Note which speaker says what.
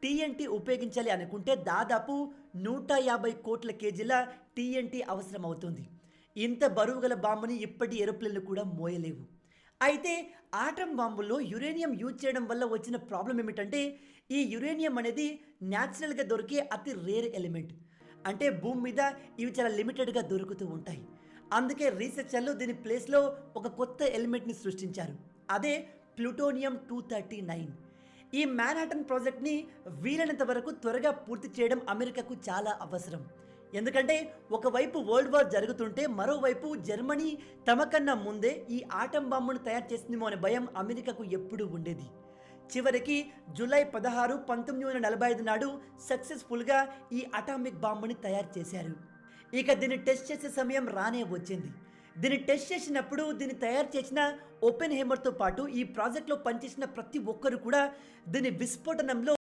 Speaker 1: TNT ఉపయోగించాలి అనుకుంటే దాదాపు 150 కోట్ల కేజీల టీఎన్టీ అవసరం అవుతుంది. ఇంత బరువుగల బాంబుని ఇప్పటి ఏరోప్లేన్లు కూడా మోయలేవు. అయితే ఆటం బాంబుల్లో యురేనియం యూజ్ చేయడం వల్ల వచ్చిన ప్రాబ్లం ఏమిటంటే, ఈ యురేనియం అనేది న్యాచురల్గా దొరికే అతి రేర్ ఎలిమెంట్. అంటే భూమి మీద ఇవి చాలా లిమిటెడ్గా దొరుకుతూ ఉంటాయి. అందుకే రీసెర్చర్లు దీని ప్లేస్లో ఒక కొత్త ఎలిమెంట్ని సృష్టించారు. అదే ప్లూటోనియం 239. ఈ మ్యాన్హాటన్ ప్రాజెక్ట్ని వీలైనంత వరకు త్వరగా పూర్తి చేయడం అమెరికాకు చాలా అవసరం. ఎందుకంటే ఒకవైపు వరల్డ్ వార్ జరుగుతుంటే మరోవైపు జర్మనీ తమ కన్నా ముందే ఈ ఆటం బాంబును తయారు చేసిందేమో అనే భయం అమెరికాకు ఎప్పుడూ ఉండేది. చివరికి జూలై 16, 1945 నాడు సక్సెస్ఫుల్గా ఈ అటామిక్ బాంబుని తయారు చేశారు. ఇక దీన్ని టెస్ట్ చేసే సమయం రానే వచ్చింది. దీన్ని టెస్ట్ చేసినప్పుడు దీన్ని తయారు చేసిన ఓపెన్ హేమర్తో పాటు ఈ ప్రాజెక్ట్లో పనిచేసిన ప్రతి ఒక్కరు కూడా దీని విస్ఫోటనంలో